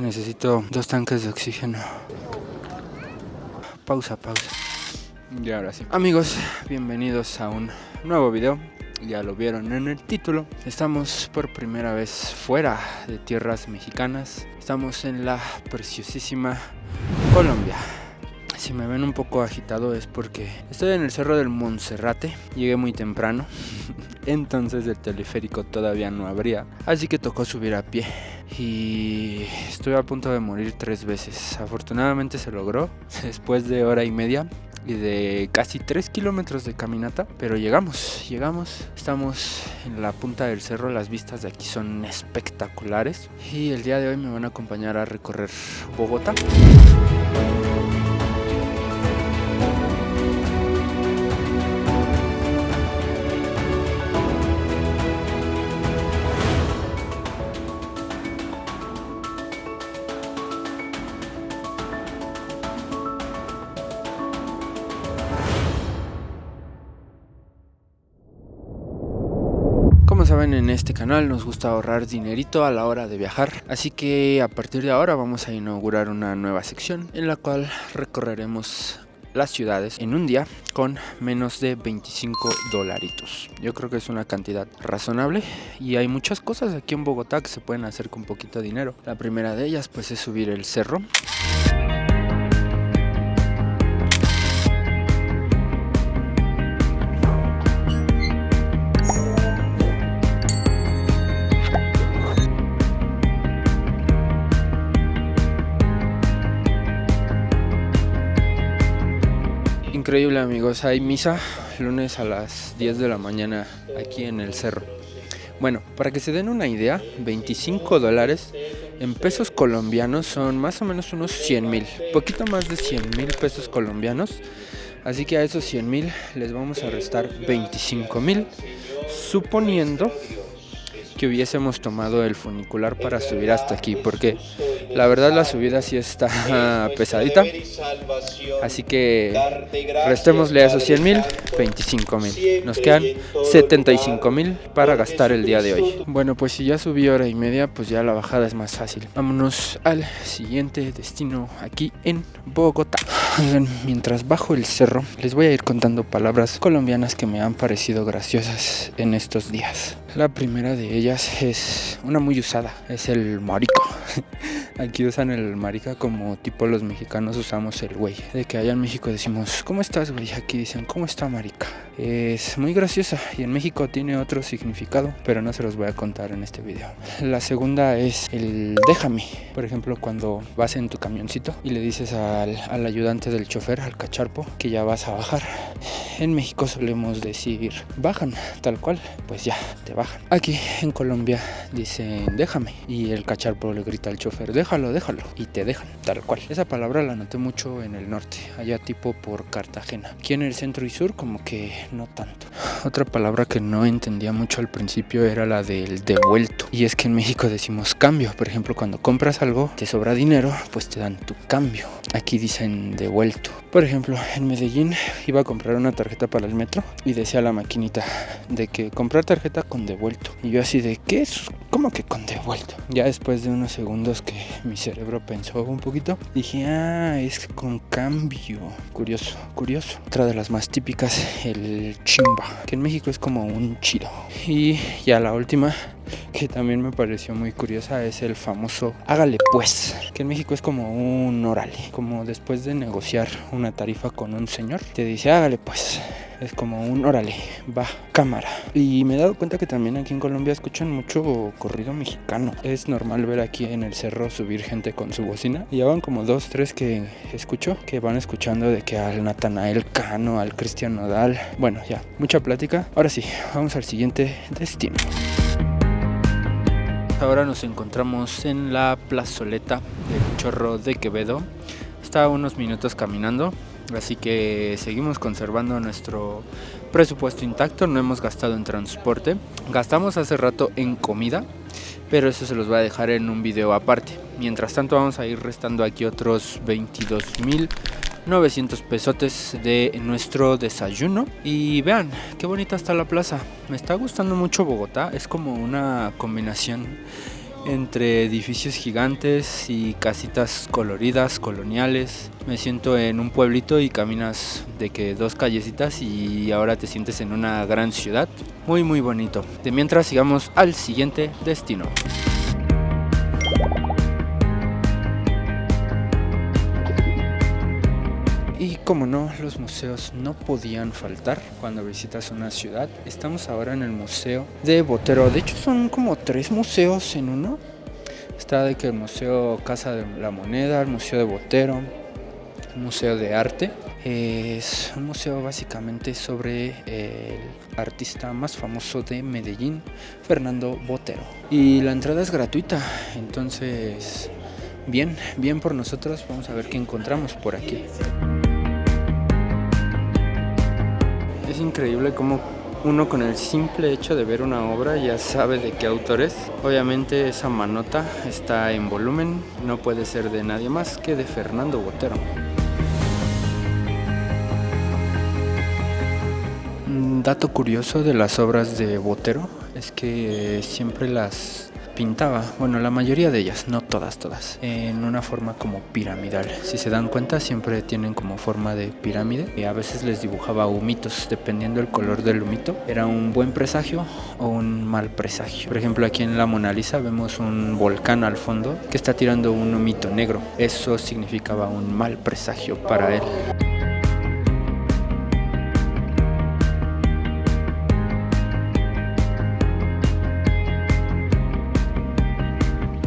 que necesito 2 tanques de oxígeno. Pausa. Y ahora sí. Amigos, bienvenidos a un nuevo video. Ya lo vieron en el título. Estamos por primera vez fuera de tierras mexicanas. Estamos en la preciosísima Colombia. Si me ven un poco agitado es porque estoy en el cerro del Monserrate. Llegué muy temprano, entonces el teleférico todavía no abría, así que tocó subir a pie. Y estuve a punto de morir 3 veces. Afortunadamente se logró después de hora y media y de casi 3 kilómetros de caminata, pero llegamos. Estamos en la punta del cerro, las vistas de aquí son espectaculares y el día de hoy me van a acompañar a recorrer Bogotá. Como saben, en este canal nos gusta ahorrar dinerito a la hora de viajar, así que a partir de ahora vamos a inaugurar una nueva sección en la cual recorreremos las ciudades en un día con menos de 25 dolaritos. Yo creo que es una cantidad razonable y hay muchas cosas aquí en Bogotá que se pueden hacer con poquito dinero. La primera de ellas pues es subir el cerro. Increíble, amigos, hay misa lunes a las 10 de la mañana aquí en el cerro. Bueno, para que se den una idea, 25 dólares en pesos colombianos son más o menos unos 100,000, poquito más de 100,000 pesos colombianos. Así que a esos 100,000 les vamos a restar 25,000, suponiendo que hubiésemos tomado el funicular para subir hasta aquí, porque la verdad la subida sí está pesadita. Así que restémosle a esos 100,000, 25,000. Nos quedan 75,000 para gastar el día de hoy. Bueno, pues si ya subí hora y media, pues ya la bajada es más fácil. Vámonos al siguiente destino aquí en Bogotá. Oigan, mientras bajo el cerro, les voy a ir contando palabras colombianas que me han parecido graciosas en estos días. La primera de ellas es una muy usada, es el marica. Aquí usan el marica como tipo los mexicanos usamos el güey. De que allá en México decimos, ¿cómo estás, güey? Aquí dicen, ¿cómo está, marica? Es muy graciosa y en México tiene otro significado, pero no se los voy a contar en este video. La segunda es el déjame. Por ejemplo, cuando vas en tu camioncito y le dices al ayudante del chofer, al cacharpo, que ya vas a bajar. En México solemos decir, bajan, tal cual, pues ya, te bajan. Aquí en Colombia dicen, déjame, y el cacharpo le grita al chofer, déjalo, y te dejan, tal cual. Esa palabra la noté mucho en el norte, allá tipo por Cartagena. Aquí en el centro y sur como que no tanto. Otra palabra que no entendía mucho al principio era la del devuelto. Y es que en México decimos cambio. Por ejemplo, cuando compras algo, te sobra dinero, pues te dan tu cambio. Aquí dicen devuelto. Por ejemplo, en Medellín iba a comprar una tarjeta para el metro y decía la maquinita de que comprar tarjeta con devuelto. Y yo así de, ¿qué es? ¿Cómo que con devuelto? Ya después de unos segundos que mi cerebro pensó un poquito, dije, es con cambio. Curioso. Otra de las más típicas, el chimba, que en México es como un chido. Y ya la última, que también me pareció muy curiosa, es el famoso hágale pues, que en México es como un órale, como después de negociar una tarifa con un señor, te dice hágale pues. Es como un órale, va, cámara. Y me he dado cuenta que también aquí en Colombia escuchan mucho corrido mexicano. Es normal ver aquí en el cerro subir gente con su bocina. Y ya van como 2, 3 que escucho, que van escuchando de que al Natanael Cano, al Cristian Nodal. Bueno, ya, mucha plática. Ahora sí, vamos al siguiente destino. Ahora nos encontramos en la plazoleta del Chorro de Quevedo. Está a unos minutos caminando. Así que seguimos conservando nuestro presupuesto intacto, no hemos gastado en transporte. Gastamos hace rato en comida, pero eso se los voy a dejar en un video aparte. Mientras tanto vamos a ir restando aquí otros 22,900 pesotes de nuestro desayuno. Y vean, qué bonita está la plaza. Me está gustando mucho Bogotá, es como una combinación Entre edificios gigantes y casitas coloridas, coloniales. Me siento en un pueblito y caminas de que 2 callecitas y ahora te sientes en una gran ciudad. Muy muy bonito. De mientras sigamos al siguiente destino. Y como no, los museos no podían faltar cuando visitas una ciudad. Estamos ahora en el Museo de Botero. De hecho son como 3 museos en uno. Está de que el Museo Casa de la Moneda, el Museo de Botero, el Museo de Arte. Es un museo básicamente sobre el artista más famoso de Medellín, Fernando Botero. Y la entrada es gratuita, entonces bien por nosotros. Vamos a ver qué encontramos por aquí. Es increíble cómo uno con el simple hecho de ver una obra ya sabe de qué autor es. Obviamente esa manota está en volumen, no puede ser de nadie más que de Fernando Botero. Un dato curioso de las obras de Botero es que siempre las pintaba, bueno, la mayoría de ellas, no todas, en una forma como piramidal. Si se dan cuenta, siempre tienen como forma de pirámide y a veces les dibujaba humitos, dependiendo del color del humito. Era un buen presagio o un mal presagio. Por ejemplo, aquí en la Mona Lisa vemos un volcán al fondo que está tirando un humito negro. Eso significaba un mal presagio para él.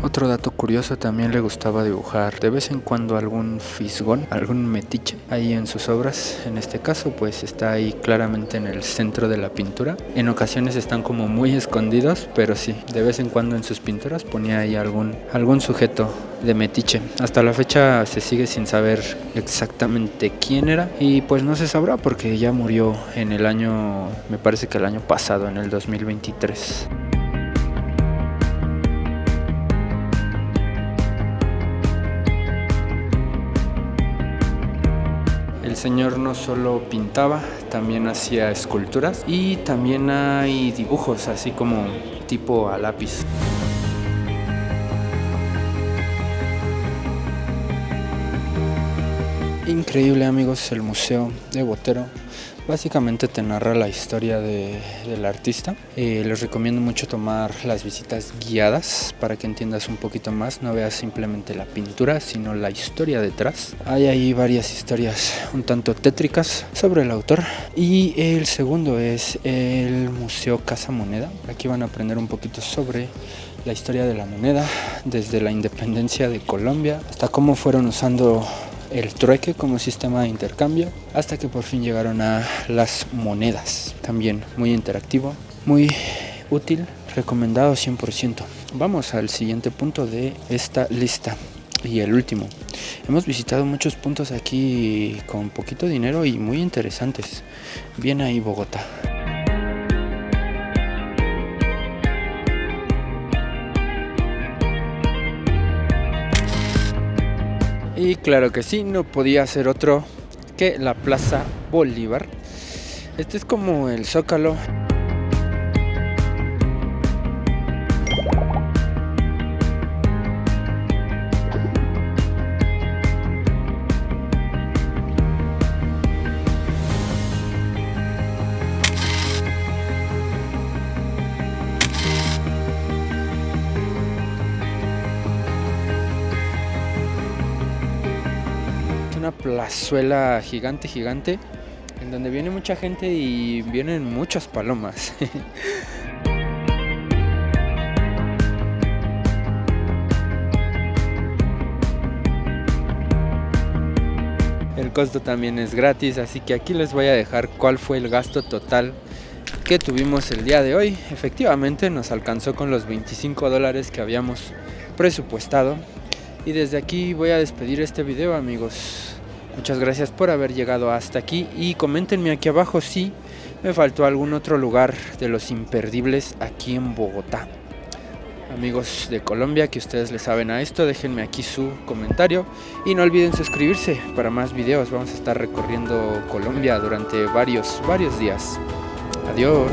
Otro dato curioso, también le gustaba dibujar de vez en cuando algún fisgón, algún metiche ahí en sus obras. En este caso pues está ahí claramente en el centro de la pintura. En ocasiones están como muy escondidos, pero sí, de vez en cuando en sus pinturas ponía ahí algún sujeto de metiche. Hasta la fecha se sigue sin saber exactamente quién era y pues no se sabrá porque ya murió en el año, me parece que el año pasado, en el 2023. El señor no solo pintaba, también hacía esculturas y también hay dibujos, así como tipo a lápiz. Increíble, amigos, el Museo de Botero. Básicamente te narra la historia del artista. Les recomiendo mucho tomar las visitas guiadas para que entiendas un poquito más. No veas simplemente la pintura, sino la historia detrás. Hay ahí varias historias un tanto tétricas sobre el autor. Y el segundo es el Museo Casa Moneda. Aquí van a aprender un poquito sobre la historia de la moneda, desde la independencia de Colombia hasta cómo fueron usando el trueque como sistema de intercambio hasta que por fin llegaron a las monedas. También muy interactivo, muy útil, recomendado 100%. Vamos al siguiente punto de esta lista y el último. Hemos visitado muchos puntos aquí con poquito dinero y muy interesantes. Bien ahí, Bogotá. Y claro que sí, no podía ser otro que la Plaza Bolívar. Este es como el Zócalo. Una plazuela gigante en donde viene mucha gente y vienen muchas palomas. El costo también es gratis, así que aquí les voy a dejar cuál fue el gasto total que tuvimos el día de hoy. Efectivamente nos alcanzó con los $25 que habíamos presupuestado. Y desde aquí voy a despedir este video, amigos. Muchas gracias por haber llegado hasta aquí y coméntenme aquí abajo si me faltó algún otro lugar de los imperdibles aquí en Bogotá. Amigos de Colombia que ustedes le saben a esto, déjenme aquí su comentario y no olviden suscribirse para más videos. Vamos a estar recorriendo Colombia durante varios días. Adiós.